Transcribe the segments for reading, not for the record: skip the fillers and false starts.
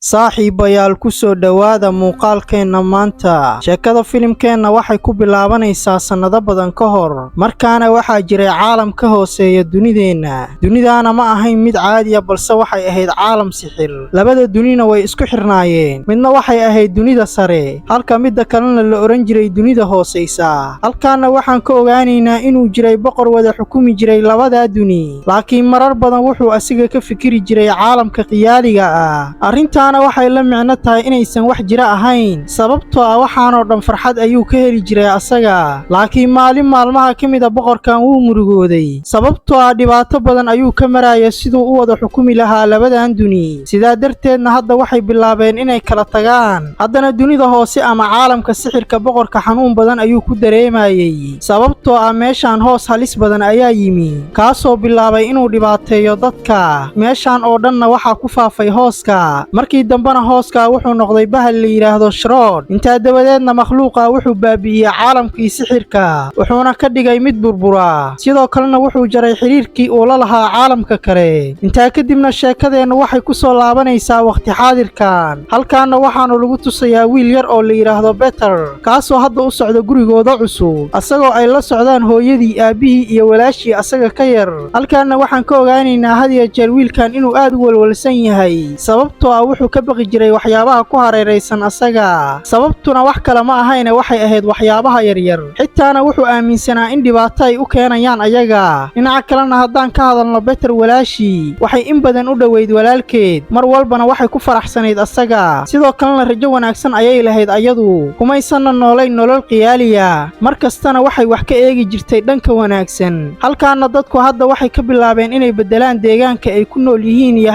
saaxiibayaal ku soo dhawaada muuqaalkeenna maanta. sheekada filimkeenna waxay ku bilaabanaysaa sannado badan ka hor, markaana waxaa jiray caalam ka hooseeya dunideenna. dunidaana ma ahayn mid caadiya, balse waxay ahayd caalam sixir. labada dunina way isku xirnaayeen, midna waxay ahayd dunida sare, halka midda kalena la odhan jiray dunida hoosaysa. halkaana waxaan ka ogaanaynaa inuu jiray boqor wada xukumi jiray labadaa duni, laakiin marar badan wuxuu asiga ka fikiri jiray caalamka khiyaaliga ah. arrintaana waxay la micno tahay inaysan wax jira ahayn, sababtoo ah waxaanoo dhan farxad ayuu ka heli jiray asaga. laakiin maalin maalmaha ka mida boqorkan wuu murugooday, sababtoo ah dhibaato badan ayuu ka maraya siduu u wada xukumi lahaa labadan duni. sidaa darteedna hadda waxay bilaabeen inay kala tagaan. haddana dunida hoose ama caalamka sixirka boqorka xanuun badan ayuu ku dareemayey, sababtoo ah meeshaan hoos halis badan ayaa yimi, kaasoo bilaabay inuu dhibaateeyo dadka. meeshaan oo dhanna waxaa ku faafay hooska. markii dambena hooskaa wuxuu noqday bahal la yidhaahdo shrood. intaa dabadeedna makhluuqa wuxuu baabi'iyey caalamkii sixirka, wuxuuna ka dhigay mid burbura. sidoo kalena wuxuu jaray xiriirkii uu la lahaa caalamka kale. intaa kadibna sheekadeennu waxay ku soo laabanaysaa wakhti xaadirkan. halkaana waxaanu lagu tusayaa wiil yar oo la yidhaahdo beter, kaasoo hadda u socda gurigooda cusub, asagoo ay la socdaan hooyadii, aabbihii iyo walaashii asaga ka yar. halkaana waxaan ka ogaanaynaa had iyo jeer wiilkan inuu aad u walwalsan yahay, sababtoo ah wuxuu ka baqi jiray waxyaabaha ku hareeraysan asaga. sababtuna wax kale ma ahayne waxay ahayd waxyaabaha yaryar. xitaana wuxuu aaminsanaa in dhibaato ay u keenayaan ayaga. dhinaca kalena haddaan ka hadalno beter walaashii, waxay in badan u dhoweyd walaalkeed, mar walbana waxay ku faraxsanayd asaga. sidoo kalena rajo wanaagsan ayay lahayd ayadu, kumaysanna noolayn nolol khiyaaliya. mar kastana waxay wax ka eegi jirtay dhanka wanaagsan. halkaana dadku hadda waxay ka bilaabeen inay beddelaan deegaanka ay ku nool yihiin iyo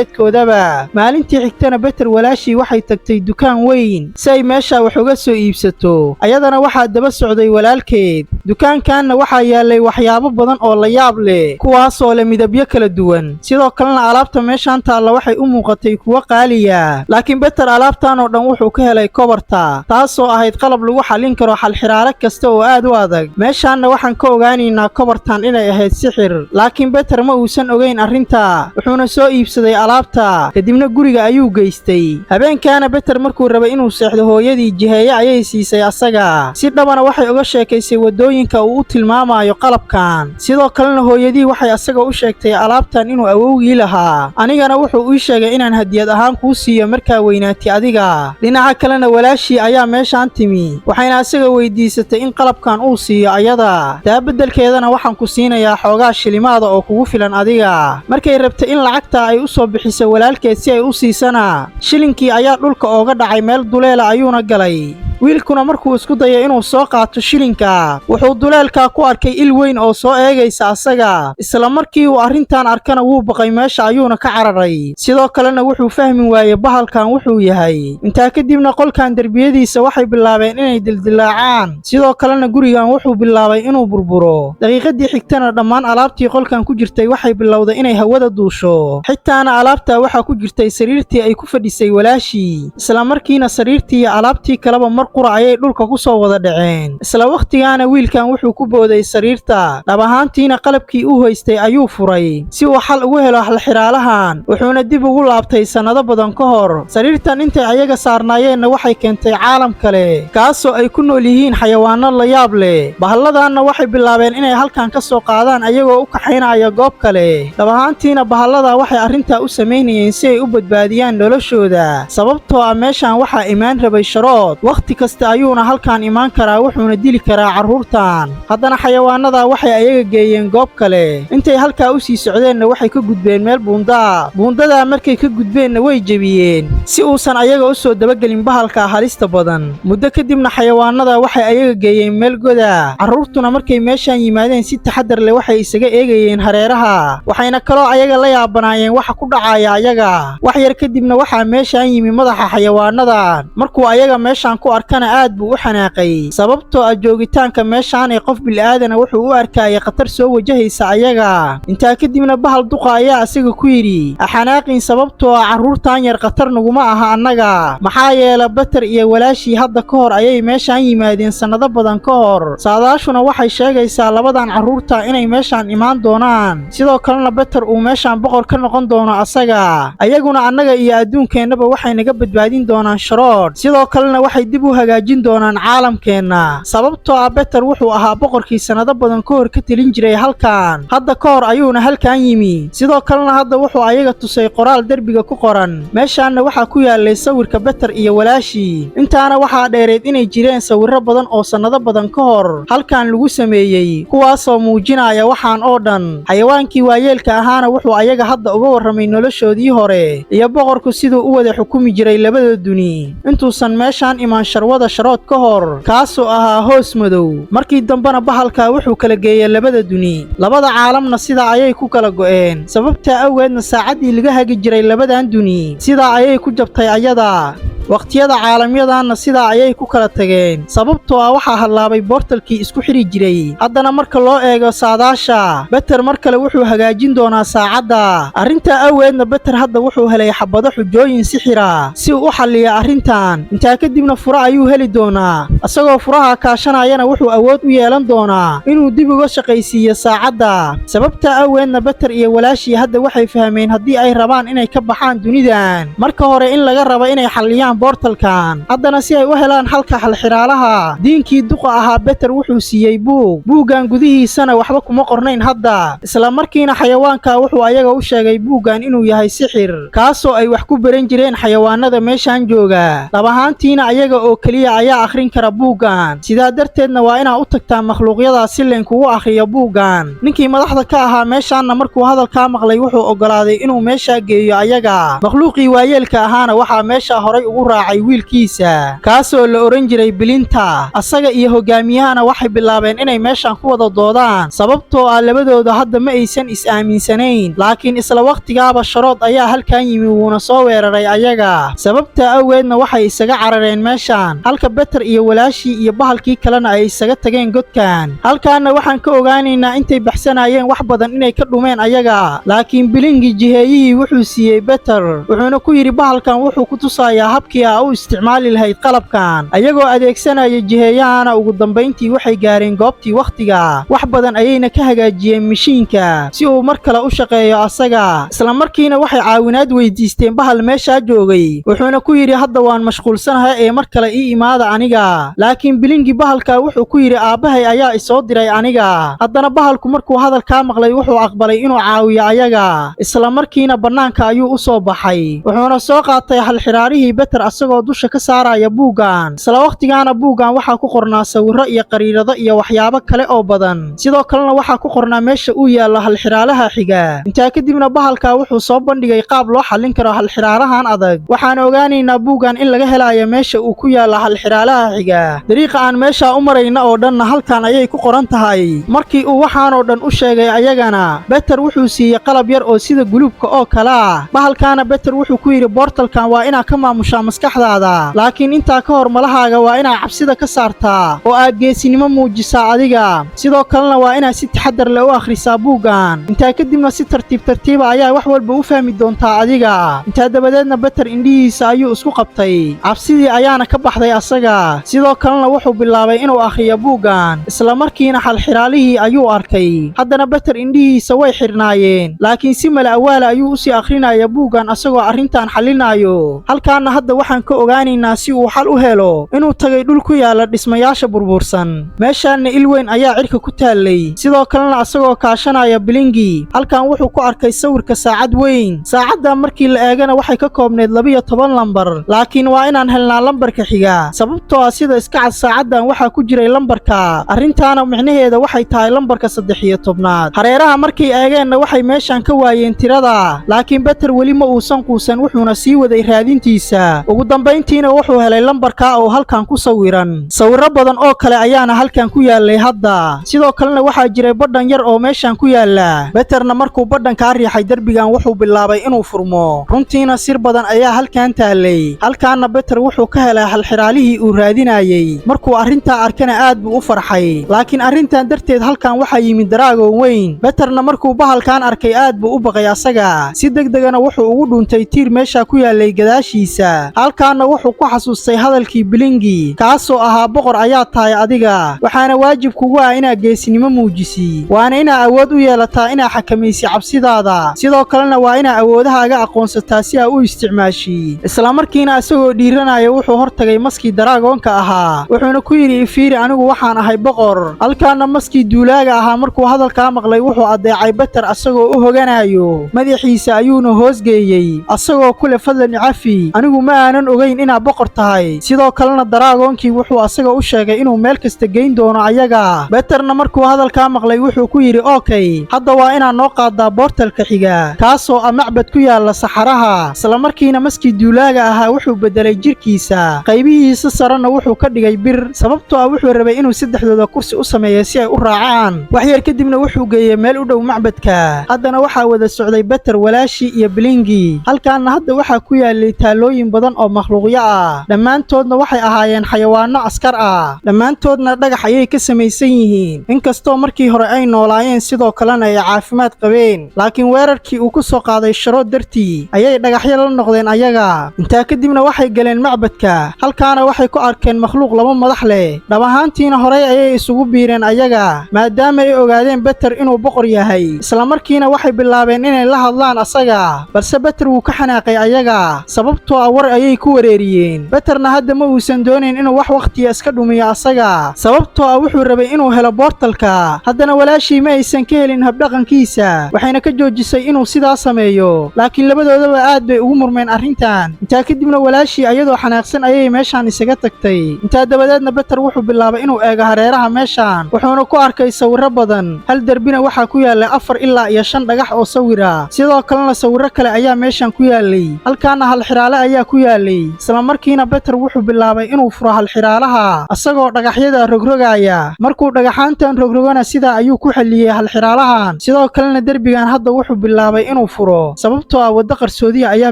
habnololeedkoodaba. maalintii xigtana beter walaashii waxay tagtay dukaan weyn si ay meesha wax uga soo iibsato. ayadana waxaa daba socday walaalkeed. dukaankanna waxaa yaallay waxyaabo badan oo la yaab leh, kuwaasoo leh midabyo kala duwan. sidoo kalena alaabta meeshaan taalla waxay u muuqatay kuwo qaaliya. laakiin beter alaabtan oo dhan wuxuu ka helay kobarta, taasoo ahayd qalab lagu xallin karo xalxiraale kasta oo aad u adag. meeshaanna waxaan ka ogaanaynaa kobartan inay ahayd sixir, laakiin beter ma uusan ogayn arrinta, wuxuuna soo iibsaday alaabta, kadibna guriga ayuu geystay. habeenkaana beter markuu rabay inuu seexdo, hooyadii jiheeye ayay siisay asaga. si dhabana waxay uga sheekaysay waddooyinka uu u tilmaamayo qalabkan. sidoo kalena hooyadii waxay asaga u sheegtay alaabtan inuu awowgii lahaa, anigana wuxuu ii sheegay inaan hadiyad ahaan kuu siiyo markaa weynaatay adiga. dhinaca kalena walaashii ayaa meeshaan timi, waxayna asaga weydiisatay in qalabkan uu siiyo ayada. taa beddelkeedana waxaan ku siinayaa xoogaa shilimaada oo kugu filan adiga. markay rabtay in lacagta ay u soo bixiso walaalkeed si ay u siisana, shilinkii ayaa dhulka ooga dhacay meel duleela ayuuna galay. wiilkuna markuu isku dayay inuu soo qaato shilinka, wuxuu duleelkaa ku arkay il weyn oo soo eegaysa asaga. isla markii uu arrintan arkana wuu baqay meesha ayuuna ka cararay. sidoo kalena wuxuu fahmi waayey bahalkan wuxuu yahay. intaa kadibna qolkan derbiyadiisa waxay bilaabeen inay dildilaacaan. sidoo kalena gurigan wuxuu bilaabay inuu burburo. daqiiqadii xigtana dhammaan alaabtii qolkan ku jirtay waxay bilowday inay hawada duusho. xitaana alaabtaa waxaa ku jirtay sariirtii ay ku fadhisay walaashii. isla markiina sariirtii iyo alaabtii kaleba mar qura ayay dhulka ku soo wada dhaceen. isla wakhtigaana wiilkan wuxuu ku booday sariirta, dhab ahaantiina qalabkii uu haystay ayuu furay si uu xal ugu helo xalxiraalahan. wuxuuna dib ugu laabtay sannado badan ka hor. sariirtan intay ayaga saarnaayeenna waxay keentay caalam kale, kaasoo ay ku nool yihiin xayawaano la yaab leh. bahalladaanna waxay bilaabeen inay halkan ka soo qaadaan ayagoo u kaxaynaya goob kale. dhab ahaantiina bahalladaa waxay arrintaa u samaynayeen si ay u badbaadiyaan noloshooda, sababtoo ah meeshaan waxaa imaan rabay sharood. wakhti kasta ayuuna halkaan imaan karaa, wuxuuna dili karaa carruurtan. haddana xayawaanadaa waxay ayaga geeyeen goob kale. intay halkaa u sii socdeenna waxay ka gudbeen meel buundaa. buundadaa markay ka gudbeenna way jebiyeen si uusan ayaga u soo dabagelin bahalka halista badan. muddo kadibna xayawaanadaa waxay ayaga geeyeen meel goda. carruurtuna markay meeshaan yimaadeen si taxadar leh waxay isaga eegayeen hareeraha, waxayna kaloo ayaga la yaabanaayeen waxa ku dhacaya ayaga. wax yar kadibna waxaa meeshaan yimi madaxa xayawaanadan. markuu ayaga meeshaan ku arkay markana aad buu u xanaaqay sababtoo ah joogitaanka meeshaan ee qof bil'aadana wuxuu u arkayay khatar soo wajahaysa ayaga. intaa kadibna bahal duqa ayaa isaga ku yidhi xanaaqin sababtoo ah carruurtan yar khatar naguma aha annaga, maxaa yeelay Beter iyo walaashii hadda ka hor ayay meeshaan yimaadeen sannado badan ka hor. saadaashuna waxay sheegaysaa labadan carruurta inay meeshaan imaan doonaan, sidoo kalena Beter uu meeshaan boqor ka noqon doono asaga. ayaguna annaga iyo adduunkeennaba waxay naga badbaadin doonaan sharood, sidoo kalena waxay dib u hagaajin doonaan caalamkeenna sababtoo ah Beter wuxuu ahaa boqorkii sannado badan ka hor ka telin jiray halkan, hadda ka hor ayuuna halkan yimi. sidoo kalena hadda wuxuu ayaga tusay qoraal derbiga ku qoran. meeshaanna waxaa ku yaalay sawirka Beter iyo walaashii. intaana waxaa dheereed inay jireen sawirro badan oo sannado badan ka hor halkan lagu sameeyey, kuwaasoo muujinaya waxaan oo dhan. xayawaankii waayeelka ahaana wuxuu ayaga hadda uga warramay noloshoodii hore iyo boqorku siduu u wada xukumi jiray labada duni intuusan meeshaan imaan sharwada sharood ka hor, kaasoo ahaa hoos madow. markii dambena bahalkaa wuxuu kala geeyey labada duni, labada caalamna sidaa ayay ku kala go'een. sababtaa awgeedna saacaddii laga hagi jiray labadan duni sidaa ayay ku jabtay ayada. waqtiyada caalamyadanna sidaa ayay ku kala tageen sababtoo ah waxaa hadlaabay boortalkii isku xidhi jiray. haddana marka loo eego saadaasha, Beter mar kale wuxuu hagaajin doonaa saacadda. arrintaa awgeedna Beter hadda wuxuu helay xabado xujooyin sixira si uu u xalliyo arrintan. intaa kadibna furo ayuu heli doonaa, isagoo furaha kaashanayana wuxuu awood u yeelan doonaa inuu dib uga shaqaysiiyo saacadda. sababtaa awgeedna Beter iyo walaashii hadda waxay fahmeen haddii ay rabaan inay ka baxaan dunidan, marka hore in laga rabo inay xalliyaan boortalkan. haddana si ay u helaan halka xalxiraalaha, diinkii duqa ahaa Beter wuxuu siiyey buuggan gudihiisana waxba kuma qornayn hadda. isla markiina xayawaanka wuxuu ayaga u sheegay buuggan inuu yahay sixir, kaasoo ay wax ku baran jireen xayawaanada meeshaan jooga. dhab ahaantiina ayaga oo keliya ayaa akhrin kara buuggan, sidaa darteedna waa inaa u tagtaa makhluuqyadaas si laynkugu akhriyo buuggan. ninkii madaxda ka ahaa meeshaanna markuu hadalkaa maqlay wuxuu oggolaaday inuu meeshaa geeyo ayaga. makhluuqii waayeelka ahaana waxaa meeshaa horay ugu raacay wiilkiisa, kaasoo la oran jiray bilinta. asaga iyo hogaamiyahana waxay bilaabeen inay meeshaan ku wada doodaan sababtoo ah labadooda hadda ma aysan is-aaminsanayn. laakiin isla waqtigaaba sharood ayaa halkan yimi wuuna soo weeraray ayaga. sababtaa awgeedna waxay isaga carareen meeshaan, halka Beter iyo walaashii iyo bahalkii kalena ay isaga tageen godkan. halkaanna waxaan ka ogaanaynaa intay baxsanayeen wax badan inay ka dhumeen ayaga. laakiin bilingii jiheeyihii wuxuu siiyey Beter, wuxuuna ku yidhi bahalkan wuxuu ku tusayaa habkii u isticmaali lahayd qalabkan. ayagoo adeegsanaya jiheeyahana ugu dambayntii waxay gaareen goobtii wakhtiga. wax badan ayayna ka hagaajiyeen mishiinka si uu mar kale u shaqeeyo asaga. isla markiina waxay caawinaad weydiisteen bahal meeshaa joogay, wuxuuna ku yidhi hadda waan mashquulsanahay ee mar kale ii imaada aniga. laakiin bilingi bahalka wuxuu ku yidhi aabbahay ayaa isoo diray aniga. haddana bahalku markuu hadalkaa maqlay wuxuu aqbalay inuu caawiyo ayaga. isla markiina bannaanka ayuu u soo baxay, wuxuuna soo qaatay xalxiraarihii Beter asagoo dusha ka saaraya buuggan. isla waqtigaana buuggan waxaa ku qornaa sawirro iyo qariirado iyo waxyaabo kale oo badan, sidoo kalena waxaa ku qornaa meesha uu yaallo halxiraalaha xiga. intaa kadibna bahalka wuxuu soo bandhigay qaab loo xallin karo halxiraalahan adag. waxaan ogaanaynaa buuggan in laga helayo meesha uu ku yaallo halxiraalaha xiga. dariiqa aan meeshaa u marayna oo dhanna halkan ayay ku qoran tahay. markii uu waxaanoo dhan u sheegay ayagana, Beter wuxuu siiyey qalab yar oo sida guluubka oo kale ah. bahalkaana Beter wuxuu ku yidhi boortalkan waa inaa ka maamushaa maskaxdaada, laakiin intaa ka hor malahaaga waa inaa cabsida ka saartaa oo aad geesinimo muujisaa adiga. sidoo kalena waa inaad si taxaddar leh u akhrisaa buuggan. intaa kadibna si tartiib tartiiba ayaa wax walba u fahmi doontaa adiga. intaa dabadeedna Beter indhihiisa ayuu isku qabtay, cabsidii ayaana ka baxday asaga. sidoo kalena wuxuu bilaabay inuu akhriyo buuggan. isla markiina xalxiraalihii ayuu arkay. haddana Beter indhihiisa way xirnaayeen, laakiin si mala awaala ayuu usii akhrinaya buuggan asagoo arrintan xallinayo. halkaana hadda waxaan ka ogaanaynaa si uu xal u helo inuu tagay dhul ku yaala dhismayaasha burbursan. meeshaanna il weyn ayaa cirka ku taallay, sidoo kalena asagoo kaashanaya bilingi. halkan wuxuu ku arkay sawirka saacad weyn. saacaddan markii la eegana waxay ka koobneed 12 lambar, laakiin waa inaan helnaa lambarka xiga sababtoo ah sida iska cad saacaddan waxaa ku jiray lambarka. arrintaana micnaheeda waxay tahay lambarka 13aad. hareeraha markay eegeenna waxay meeshaan ka waayeen tirada, laakiin Beter weli ma uusan quusan, wuxuuna sii waday raadintiisa. ugu dambayntiina wuxuu helay lambarka oo halkan ku sawiran sawirro badan oo kale ayaana halkan ku yaalay hadda sidoo kalena waxaa jiray badhan yar oo meeshan ku yaala Peterna markuu badhanka riixay darbigan wuxuu bilaabay inuu furmo runtiina sir badan ayaa halkan taalay halkaana Peter wuxuu ka helay halxiraalihii uu raadinayay markuu arrinta arkana aad buu u farxay laakiin arrintan darteed halkan waxa yimid daraago weyn Peterna markuu bahalkan arkay aad buu u baqay asaga si degdegana wuxuu ugu dhuntay tiir meesha ku yaalay gadaashiisa halkaana wuxuu ku xasuustay hadalkii Bilingi kaasoo ahaa boqor ayaa tahay adiga waxaana waajib kugu ah inaad geesinimo muujisi waana inaad awood u yeelataa inaad xakamaysi cabsidaada sidoo kalena waa inaad awoodahaaga aqoonsataa si aad u isticmaashi isla markiina isagoo dhiiranaya wuxuu hortagay maskii daraagoonka ahaa wuxuuna ku yidhi ifiiri anigu waxaan ahay boqor halkaana maskii duulaaga ahaa markuu hadalkaa maqlay wuxuu adeecay Peter asagoo u hoganayo madaxiisa ayuuna hoosgeeyey asagoo kule fadlan cafi anigu ma aanan ogeyn inaad boqor tahay sidoo kalena daraagoonkii wuxuu asaga u sheegay inuu meel kasta geyn doono ayaga Peterna markuu hadalkaa maqlay wuxuu ku yidhi okay hadda waa inaan noo qaadaa boortalka xiga kaasoo ah macbad ku yaala saxaraha isla markiina maskii duulaaga ahaa wuxuu bedelay jirkiisa qaybihiisa sarena wuxuu ka dhigay bir sababtoo ah wuxuu rabay inuu saddexdooda kursi u sameeyo si ay u raacaan wax yar kadibna wuxuu geeyey meel u dhow macbadka haddana waxaa wada socday Peter walaashi iyo Bilingi halkaana hadda waxaa ku yaalay taalooyin badan oo makhluuqyo ah dhammaantoodna waxay ahaayeen xayawaano askar ah dhammaantoodna dhagax ayay ka samaysan yihiin inkastoo markii hore ay noolaayeen sidoo kalena ay caafimaad qabeen laakiin weerarkii uu ku soo qaaday Sharood dartii ayay dhagaxyo la noqdeen ayaga intaa kadibna waxay galeen macbadka halkaana waxay ku arkeen makhluuq laba madax leh dhab ahaantiina horey ayay isugu biireen ayaga maadaama ay ogaadeen Peter inuu boqor yahay isla markiina waxay bilaabeen inay la hadlaan asaga balse Peter wuu ka xanaaqay ayaga sababtoo ah war ayay ku wareeriyeen Peterna hadda ma uusan doonayn inuu wax waqtiga iska dhumiyo asaga sababtoo ah wuxuu rabay inuu helo boortalka haddana walaashii ma aysan ka helin habdhaqankiisa waxayna ka joojisay inuu sidaa sameeyo laakiin labadoodaba aad bay ugu murmeen arrintan intaa kadibna walaashii ayadoo xanaaqsan ayay meeshaan isaga tagtay intaa dabadeedna Peter wuxuu bilaabay inuu eego hareeraha meeshaan wuxuuna ku arkay sawirro badan hal darbina waxaa ku yaalay 4 ilaa iyo 5 dhagax oo sawira sidoo kalena sawirro kale ayaa meeshaan ku yaalay halkaana halxiraale ayaa ku yaalay isla markiina Peter wuxuu bilaabay inuu furo halxiraalaha asagoo dhagaxyada rogrogaya markuu dhagaxaantan rogrogana sida ayuu ku xaliyay halxiraalahan sidoo kalena darbigan hadda wuxuu bilaabay inuu furo sababtoo ah wada qarsoodiya ayaa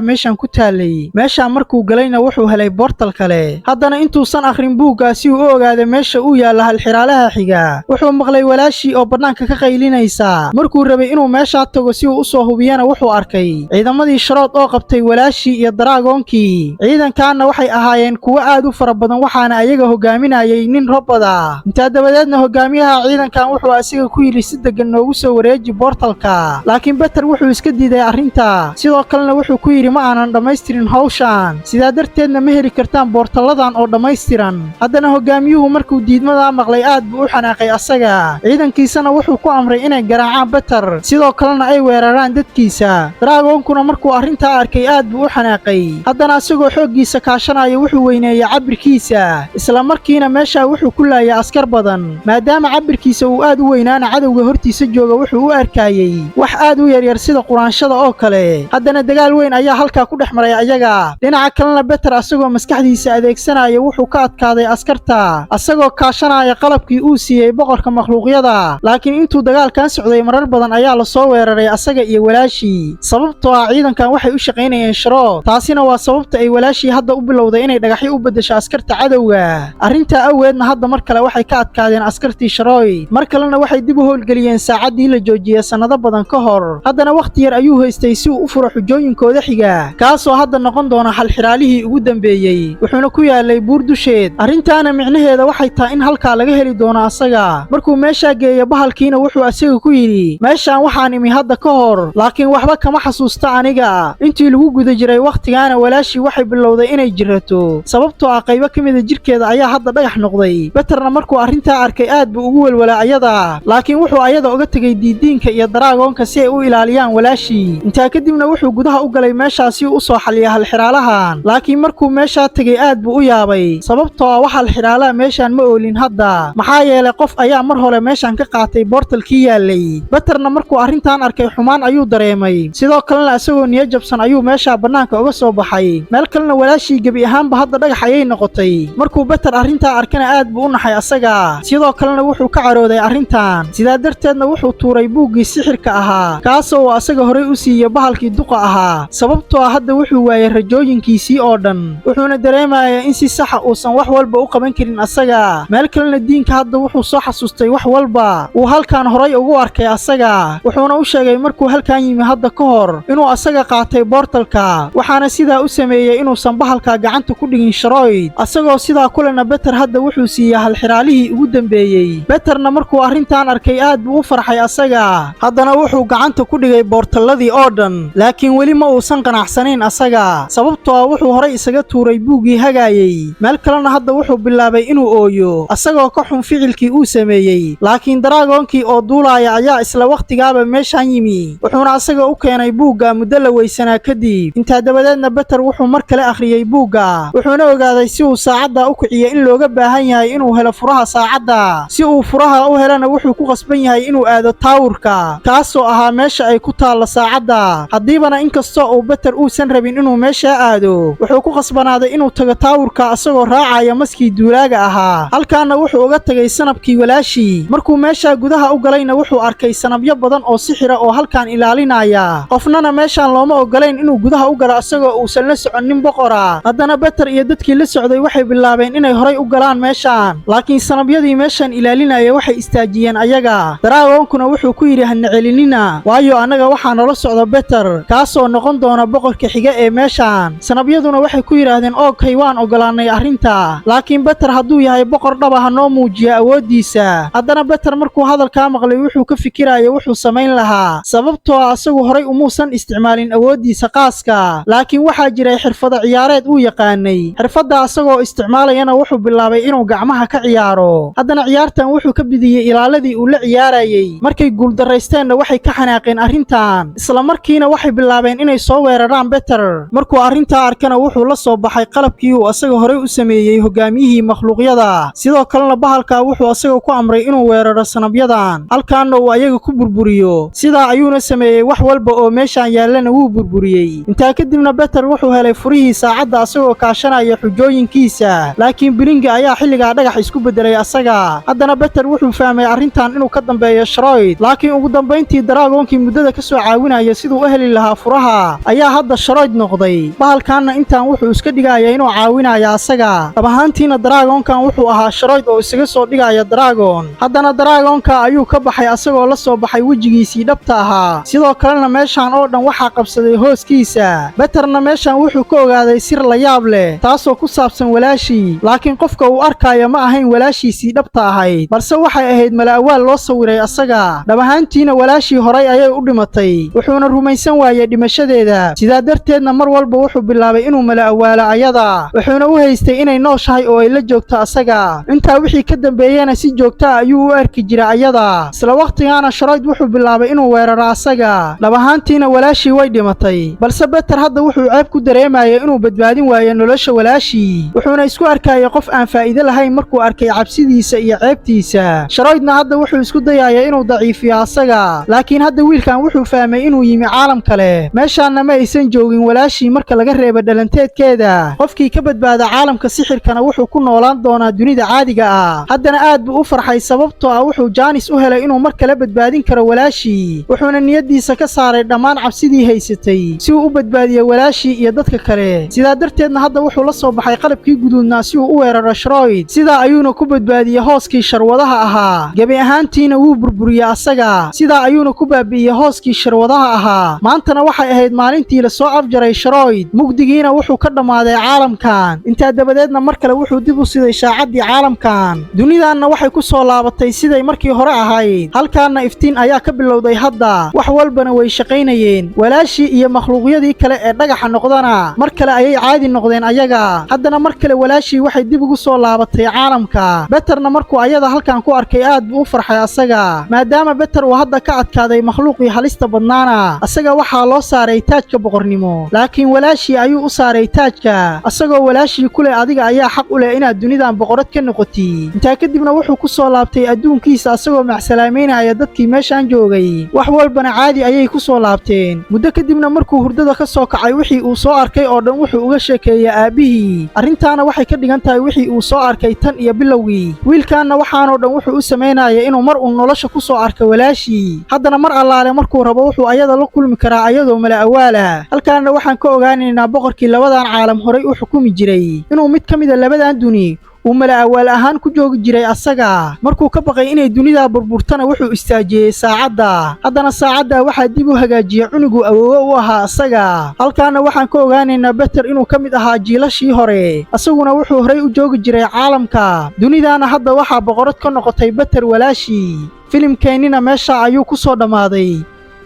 meeshaan ku taalay meeshaan markuu galayna wuxuu helay boortal kale haddana intuusan akhrin buuggaasi uu ogaado meesha uu yaala halxiraalaha xiga wuxuu maqlay walaashii oo banaanka ka qaylinaysa markuu rabay inuu meesha tago si uu u soo hubiyana wuxuu arkay ciidamadii Sharood oo qabtay walaashii iyo daraagonkii ciidankaana waxay ahaayeen kuwa aad u fara badan waxaana ayaga hogaaminayay nin robada inta dabadeedna hogaamiyaha ciidankan wuxuu asiga ku yiri si degan noogu soo wareeji boortalka laakiin Peter wuxuu iska diiday arrinta sidoo kalena wuxuu ku yiri ma aanan dhameystirin hawshan sidaa darteedna ma heli kartaan boortaladan oo dhameystiran haddana hogaamiyuhu markuu diidmada maqlay aad buu u xanaaqay asaga ciidankiisana wuxuu ku amray inay garaacaan Peter sidoo kalena ay weeraraan dadkiisa daraagonkuna markuu arrinta arkay aad buu u xanaaqay haddana asagoo xooggiisa kaashanaya wuxuu weyneeyay cabirkiisa isla markiina meesha wuxuu ku laayay askar badan maadaama cabirkiisa uu aad u weynaana cadowga hortiisa jooga wuxuu u arkayay wax aad u yaryar sida quraanshada oo kale haddana dagaal weyn ayaa halkaa ku dhex maray ayaga dhinaca kalena Peter asagoo maskaxdiisa adeegsanaya wuxuu ka adkaaday askarta asagoo kaashanaya qalabkii uu siiyay boqorka makhluuqyada laakiin intuu dagaalkan socday marar badan ayaa la soo weeraray asaga iyo walaashii sababtoo ah ciidankan waxay u shaqaynayeen Sharood taasina waa sababta ay walaashii hadda u bilowday inay dhagaxyo u bedesho askarta cadowga arrinta aweedna hadda mar kale waxay ka adkaadeen askartii Sharood mar kalena waxay dib u howlgeliyeen saacadii la joojiyay sanado badan ka hor haddana waqti yar ayuu haystay si uu u furo xujooyinkooda xiga kaasoo hadda noqon doona halxiraalihii ugu dambeeyay wuxuuna ku yaalay buur dusheed arrintaana micnaheeda waxay tahay in halkaa laga heli doono asaga markuu meesha geeyo bahalkiina wuxuu asaga ku yiri meeshaan waxaan imi hadda ka hor laakiin waxba kama xasuusta aniga intii lagu guda jiray waqtigaana walaashii waxay bilowday inay jirato sababtoo ah qaybo ka mid ah jirkeeda ayaa hadda dhagax noqday Peterna markuu arrinta arkay aad buu ugu walwalaa ayada laakiin wuxuu ayada uga tagay diidiinka iyo daraagoonka si ay u ilaaliyaan walaashii intaa kadibna wuxuu gudaha u galay meeshaasi u soo xaliyay halxiraalahan laakiin markuu meesha tagay aad buu u yaabay sababtoo ah waxa halxiraalaha meeshaan ma oolin hadda maxaa yeelay qof ayaa mar hore meeshaan ka qaatay boortalkii yaalay Peterna markuu arrintan arkay xumaan ayuu dareemay sidoo kalena asagoo niyad jabsan ayuu meesha banaanka uga soo baxay meel meel kalena walaashii gebi ahaanba hadda dhagax ayay noqotay markuu Better arrintaa arkana aad buu u naxay asaga sidoo kalena wuxuu ka carooday arrintan sidaa darteedna wuxuu tuuray buuggii sixirka ahaa kaasoo asaga horey u siiyay bahalkii duqa ahaa sababtoo ah hadda wuxuu waayay rajooyinkiisii oo dhan wuxuuna dareemayaa in si sax ah uusan wax walba u qaban karin asaga meel kalena diinka hadda wuxuu soo xasuustay wax walba uu halkan horey ugu arkay asaga wuxuuna u sheegay markuu halkan yimi hadda ka hor inuu asaga qaatay boortalka waxaana sidaa u sameeyay inuusan bahalka gacanta ku dhigin Shroyd asagoo sidaa kulana Better hadda wuxuu siiyay halxiraalihii ugu dambeeyay Betterna markuu arrintan arkay aad buu u farxay asaga haddana wuxuu gacanta ku dhigay boortaladii oo dhan laakiin weli ma uusan qanacsanayn asaga sababtoo ah wuxuu horey isaga tuuray buuggii hagaayay meel kalena hadda wuxuu bilaabay inuu ooyo asagoo ka xun ficilkii uu sameeyay laakiin daraagonkii oo duulaya ayaa isla waqtigaaba meeshan yimi wuxuuna asaga u keenay buugga muddo la weysanaa kadib intaa dabadeedna Better wuxuu mar kale akhriyay buugga wuxuuna ogaaday si uu saacadda u kiciyo in looga baahan yahay inuu helo furaha saacadda si uu furaha u helana wuxuu ku qasban yahay inuu aado taawurka kaasoo ahaa meesha ay ku taalo saacadda haddiibana inkastoo uu Better uusan rabin inuu meesha aado wuxuu ku qasbanaaday inuu tago taawurka asagoo raacaya maskii duulaaga ahaa halkaana wuxuu uga tagay sanabkii walaashii markuu meesha gudaha u galayna wuxuu arkay sanabyo badan oo sixira oo halkan ilaalinaya qofnana meeshan looma ogolayn inuu gudaha u galo asagoo uusan la soconin boqora haddana Better iyo dadkii la socday waxay bilaabeen inay horey u galaan meeshan laakiin sanabyadii meeshan ilaalinaya waxay istaajiyeen ayaga daraagonkuna wuxuu ku yidhi hana celinina waayo annaga waxaa nala socda Better kaasoo noqon doona boqorka xiga ee meeshan sanabyaduna waxay ku yidhaahdeen oogkay waan ogolaanay arrinta laakiin Better hadduu yahay boqor dhaba ha noo muujiya awooddiisa haddana Better markuu hadalkaa maqlay wuxuu ka fikiraya wuxuu samayn lahaa sababtoo ah asagu horey umuusan isticmaalin awooddiisa qaaska laakiin waxaa jiray xirfado ciyaareed uu yaqaanay xirfadda asagoo isticmaalayana wuxuu bilaabay inuu gacmaha ka ciyaaro haddana ciyaartan wuxuu ka bidiyey ilaaladii uu la ciyaarayay markay guuldarraysteenna waxay ka xanaaqeen arrintan isla markiina waxay bilaabeen inay soo weeraraan Better markuu arrintaa arkana wuxuu la soo baxay qalabkii uu asaga horey u sameeyey hogaamiyihii makhluuqyada sidoo kalena bahalka wuxuu asaga ku amray inuu weeraro sanabyadan halkaana uu ayaga ku burburiyo sidaa ayuuna sameeyey wax walba oo meeshan yaallana wuu burburiyey intaa kadibna Better wuxuu helay furihii saacadda asagoo kaashanaya xujooyinkiisa laakiin bilinga ayaa xilligaa dhagax isku bedelay asaga haddana Better wuxuu fahmay arrintan inuu ka dambeeyo Shroyd laakiin ugu dambayntii daraagonkii muddada ka soo caawinaya siduu u heli lahaa furaha ayaa hadda Shroyd noqday bahalkaana intaan wuxuu iska dhigaya inuu caawinaya asaga dhab ahaantiina daraagonkan wuxuu ahaa Shroyd oo isaga soo dhigaya daraagon haddana daraagonka ayuu ka baxay asagoo la soo baxay wejigiisii dhabta ahaa sidoo kalena meeshan oo dhan waxaa qabsaday hooskiisa Betterna meeshan wuxuu ka ogaaday sir la yaab leh taasoo ku saabsan walaashii laakiin qofka uu arkaayo ma ahayn walaashiisii dhabta ahayd balse waxay ahayd mala'awaal loo sawiray asaga dhab ahaantiina walaashii horay ayay u dhimatay wuxuuna rumaysan waayay dhimashadeeda sidaa darteedna mar walba wuxuu bilaabay inuu mala'awaalo ayada wuxuuna u haystay inay nooshahay oo ay la joogto asaga intaa wixii ka dambeeyana si joogto ah ayuu u arki jiray ayada isla waqtigaana Shroyd wuxuu bilaabay inuu weeraro asaga dhab ahaantiina walaashii way dhimatay balse Better hadda wuxuu ceeb ku dareemayay inuu badbaadin waayo nolosha walaashii wuxuuna isku arkayay qof aan faa'iido lahayn markuu arkay cabsidiisa iyo ceebtiisa Shroydna hadda wuxuu isku dayayay inuu daciifiyo asaga laakiin hadda wiilkan wuxuu fahmay inuu yimi caalam kale meeshaanna ma aysan joogin walaashii marka laga reebo dhalanteedkeeda qofkii ka badbaada caalamka sixirkana wuxuu ku noolaan doonaa dunida caadiga ah haddana aad buu u farxay sababtoo ah wuxuu Jaanis u helay inuu mar kale badbaadin karo walaashii wuxuuna niyadiisa ka saaray dhammaan cabsidii haysatay si uu u badbaadiyo walaashii iyo dadka kale sidaa darteedna hadda wuxuu la soo baxay qalabkii guduudnaa si uu u weeraro Shroyd sidaa ayuuna ku badbaadiyey hooskii sharwadaha ahaa gebi ahaantiina wuu burburiyey asaga sidaa ayuuna ku baabi'iyey hooskii sharwadaha ahaa maantana waxay ahayd maalintii la soo afjaray Shroyd mugdigiina wuxuu ka dhammaaday caalamkan intaa dabadeedna mar kale wuxuu dib u siday shaacaddii caalamkan dunidaanna waxay ku soo laabatay siday markii hore ahayd halkaana iftiin ayaa ka bilowday hadda wax walbana way shaqaynayeen walaashii iyo makhluuqyadii kale ee dhagaxa noqdana mar kale ayay caadi noqdeen ayaga haddana mar kale walaashii waxay dib ugu soo laabatay caalamka Betterna markuu ayada halkan ku arkay aad buu u farxay asaga maadaama Better uu hadda ka adkaaday makhluuqii halista badnaana asaga waxaa loo saaray taajka boqornimo laakiin walaashii ayuu u saaray taajka asagoo walaashii kule adiga ayaa xaq u leh inaad dunidan boqorad ka noqotid intaa kadibna wuxuu ku soo laabtay adduunkiisa asagoo macsalaameynaya dadkii meeshan joogay wax walbana caadi ayay ku soo laabteen muddo kadibna markuu hurdada ka soo kacay wixii uu soo arkay oo dhan wuxuu uga sheekeeyay aabihii arrintaana waxay ka dhigan tahay wixii uu soo arkay tan iyo bilowgii wiilkaanna waxaanoo dhan wuxuu u samaynayay inuu mar uun nolosha ku soo arka walaashii haddana mar allaale markuu rabo wuxuu ayada la kulmi karaa ayadoo mala awaalah halkaana waxaan ka ogaanaynaa boqorkii labadan caalam horay u xukumi jiray inuu mid ka mida labadan duni uu mala awaal ahaan ku joogi jiray asaga markuu ka baqay inay dunida burburtana wuxuu istaajiyey saacadda haddana saacadda waxaa dib u hagaajiyey cunuguu awoowe u ahaa asaga halkaana waxaan ka ogaanaynaa beter inuu ka mid ahaa jiilashii hore asaguna wuxuu horay u joogi jiray caalamka dunidaana hadda waxaa boqorad ka noqotay beter walaashii filimkeennina meesha ayuu ku soo dhammaaday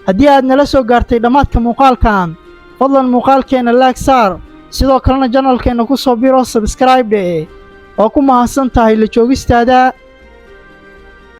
haddii aad nala soo gaartay dhammaadka muuqaalkan fadlan muuqaalkeenna laag saar sidoo kalena janalkeenna ku soo biro sabskraibdhe waa ku mahadsan tahay la joogistaada